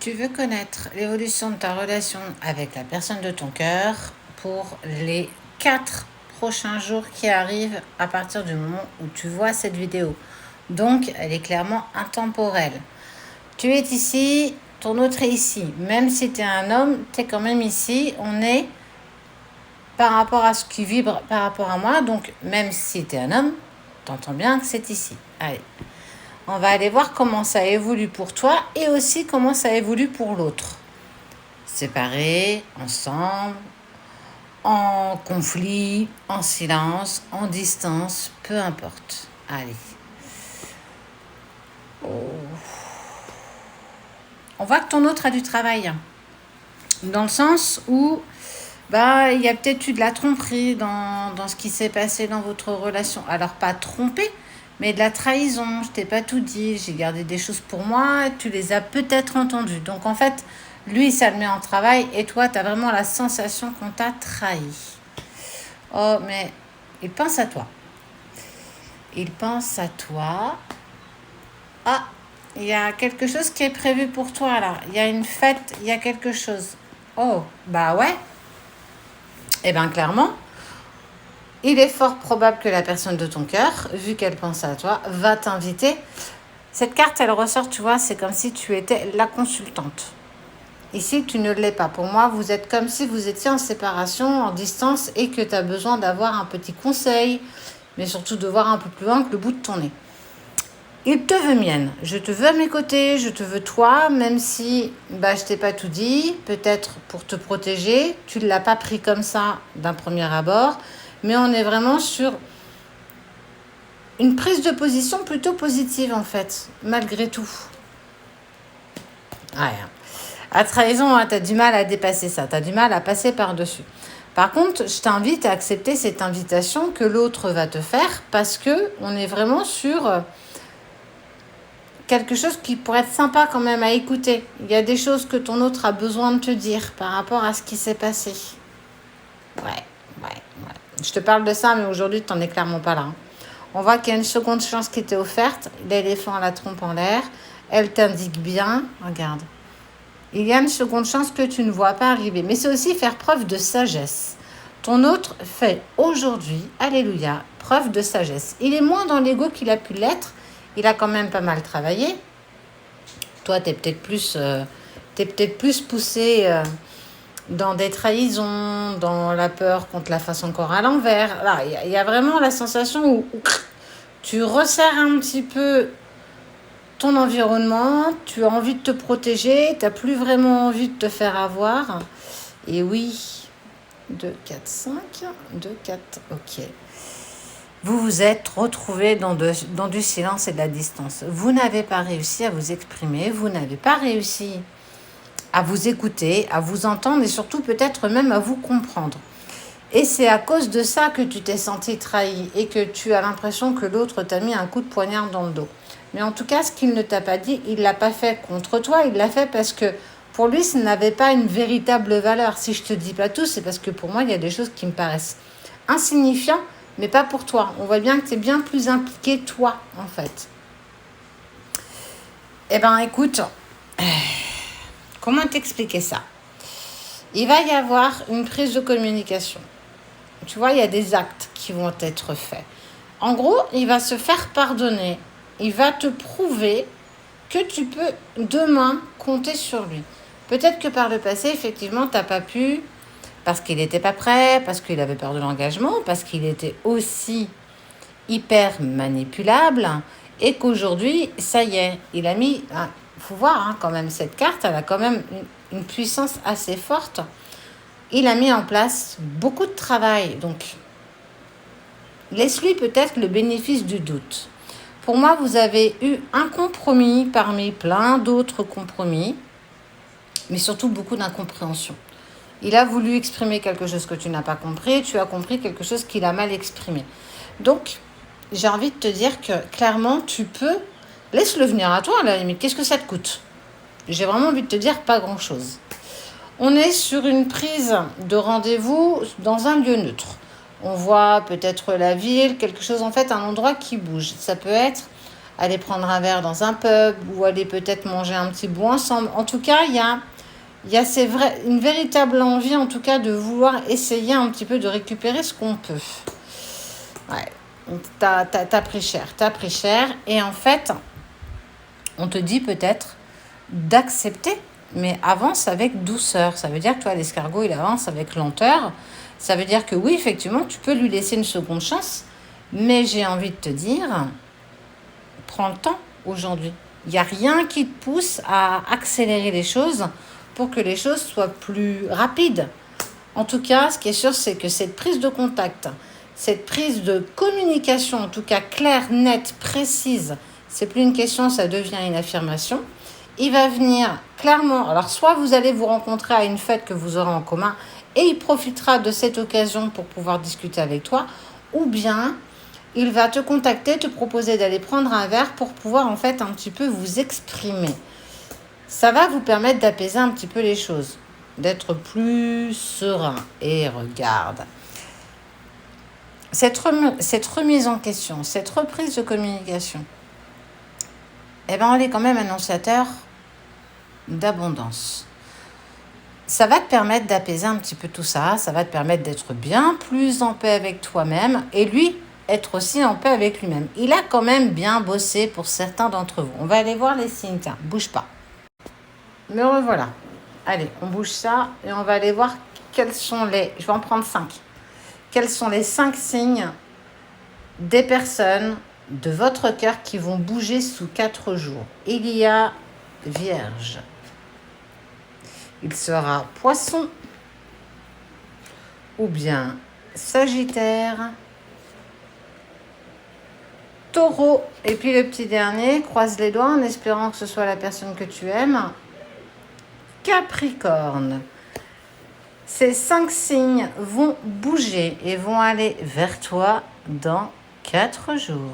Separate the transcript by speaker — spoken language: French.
Speaker 1: Tu veux connaître l'évolution de ta relation avec la personne de ton cœur pour les 4 prochains jours qui arrivent à partir du moment où tu vois cette vidéo. Donc, elle est clairement intemporelle. Tu es ici, ton autre est ici. Même si tu es un homme, tu es quand même ici. On est par rapport à ce qui vibre par rapport à moi. Donc, même si tu es un homme, tu entends bien que c'est ici. Allez. On va aller voir comment ça évolue pour toi et aussi comment ça évolue pour l'autre. Séparés, ensemble, en conflit, en silence, en distance, peu importe. Allez. Oh. On voit que ton autre a du travail. Dans le sens où il y a peut-être eu de la tromperie dans ce qui s'est passé dans votre relation. Alors, pas trompé, mais de la trahison. Je t'ai pas tout dit, j'ai gardé des choses pour moi, tu les as peut-être entendues. Donc, en fait, lui, ça le met en travail et toi, tu as vraiment la sensation qu'on t'a trahi. Oh, mais il pense à toi. Il pense à toi. Ah, il y a quelque chose qui est prévu pour toi, là. Il y a une fête, il y a quelque chose. Oh, bah ouais. Eh bien, clairement, il est fort probable que la personne de ton cœur, vu qu'elle pense à toi, va t'inviter. Cette carte, elle ressort, tu vois, c'est comme si tu étais la consultante. Ici, tu ne l'es pas. Pour moi, vous êtes comme si vous étiez en séparation, en distance, et que tu as besoin d'avoir un petit conseil, mais surtout de voir un peu plus loin que le bout de ton nez. Il te veut mienne. Je te veux à mes côtés, je te veux toi, même si je t'ai pas tout dit, peut-être pour te protéger. Tu ne l'as pas pris comme ça d'un premier abord, mais on est vraiment sur une prise de position plutôt positive en fait, malgré tout. Ouais. À trahison, tu as du mal à dépasser ça, tu as du mal à passer par-dessus. Par contre, je t'invite à accepter cette invitation que l'autre va te faire parce que on est vraiment sur quelque chose qui pourrait être sympa quand même à écouter. Il y a des choses que ton autre a besoin de te dire par rapport à ce qui s'est passé. Ouais. Je te parle de ça, mais aujourd'hui, tu n'en es clairement pas là. Hein. On voit qu'il y a une seconde chance qui t'est offerte. L'éléphant a la trompe en l'air. Elle t'indique bien. Regarde. Il y a une seconde chance que tu ne vois pas arriver. Mais c'est aussi faire preuve de sagesse. Ton autre fait aujourd'hui, alléluia, preuve de sagesse. Il est moins dans l'ego qu'il a pu l'être. Il a quand même pas mal travaillé. Toi, tu es peut-être plus poussé dans des trahisons, dans la peur qu'on te la fasse encore à l'envers. Là, il y a vraiment la sensation où tu resserres un petit peu ton environnement, tu as envie de te protéger, tu n'as plus vraiment envie de te faire avoir. Et oui, 2, 4, 5, 2, 4, ok. Vous vous êtes retrouvés dans du silence et de la distance. Vous n'avez pas réussi à vous exprimer, vous n'avez pas réussi à vous écouter, à vous entendre et surtout peut-être même à vous comprendre. Et c'est à cause de ça que tu t'es senti trahi et que tu as l'impression que l'autre t'a mis un coup de poignard dans le dos. Mais en tout cas, ce qu'il ne t'a pas dit, il ne l'a pas fait contre toi, il l'a fait parce que pour lui, ça n'avait pas une véritable valeur. Si je ne te dis pas tout, c'est parce que pour moi, il y a des choses qui me paraissent insignifiantes, mais pas pour toi. On voit bien que tu es bien plus impliqué, toi, en fait. Eh bien, écoute, comment t'expliquer ça? Il va y avoir une prise de communication. Tu vois, il y a des actes qui vont être faits. En gros, il va se faire pardonner. Il va te prouver que tu peux demain compter sur lui. Peut-être que par le passé, effectivement, tu n'as pas pu, parce qu'il n'était pas prêt, parce qu'il avait peur de l'engagement, parce qu'il était aussi hyper manipulable, et qu'aujourd'hui, ça y est, il a mis... faut voir quand même, cette carte, elle a quand même une puissance assez forte. Il a mis en place beaucoup de travail, donc laisse-lui peut-être le bénéfice du doute. Pour moi, vous avez eu un compromis parmi plein d'autres compromis, mais surtout beaucoup d'incompréhension. Il a voulu exprimer quelque chose que tu n'as pas compris, tu as compris quelque chose qu'il a mal exprimé. Donc, j'ai envie de te dire que clairement, tu peux, laisse-le venir à toi à la limite. Qu'est-ce que ça te coûte? J'ai vraiment envie de te dire pas grand-chose. On est sur une prise de rendez-vous dans un lieu neutre. On voit peut-être la ville, quelque chose en fait, un endroit qui bouge. Ça peut être aller prendre un verre dans un pub ou aller peut-être manger un petit bout ensemble. En tout cas, il y a une véritable envie, en tout cas, de vouloir essayer un petit peu de récupérer ce qu'on peut. Ouais, t'as pris cher. Et en fait, on te dit peut-être d'accepter, mais avance avec douceur. Ça veut dire que toi, l'escargot, il avance avec lenteur. Ça veut dire que oui, effectivement, tu peux lui laisser une seconde chance, mais j'ai envie de te dire, prends le temps aujourd'hui. Il n'y a rien qui te pousse à accélérer les choses pour que les choses soient plus rapides. En tout cas, ce qui est sûr, c'est que cette prise de contact, cette prise de communication, en tout cas claire, nette, précise, c'est plus une question, ça devient une affirmation. Il va venir clairement, alors soit vous allez vous rencontrer à une fête que vous aurez en commun et il profitera de cette occasion pour pouvoir discuter avec toi, ou bien il va te contacter, te proposer d'aller prendre un verre pour pouvoir en fait un petit peu vous exprimer. Ça va vous permettre d'apaiser un petit peu les choses, d'être plus serein. Et regarde, cette remise en question, cette reprise de communication, eh ben, elle est quand même annonciateur d'abondance. Ça va te permettre d'apaiser un petit peu tout ça, ça va te permettre d'être bien plus en paix avec toi-même et lui, être aussi en paix avec lui-même. Il a quand même bien bossé pour certains d'entre vous. On va aller voir les signes, tiens, bouge pas. Me revoilà. Allez, on bouge ça et on va aller voir quels sont les... Je vais en prendre 5. Quels sont les 5 signes des personnes de votre cœur qui vont bouger sous 4 jours. Il y a Vierge. Il sera Poisson ou bien Sagittaire, Taureau et puis le petit dernier, croise les doigts en espérant que ce soit la personne que tu aimes, Capricorne. Ces 5 signes vont bouger et vont aller vers toi dans 4 jours.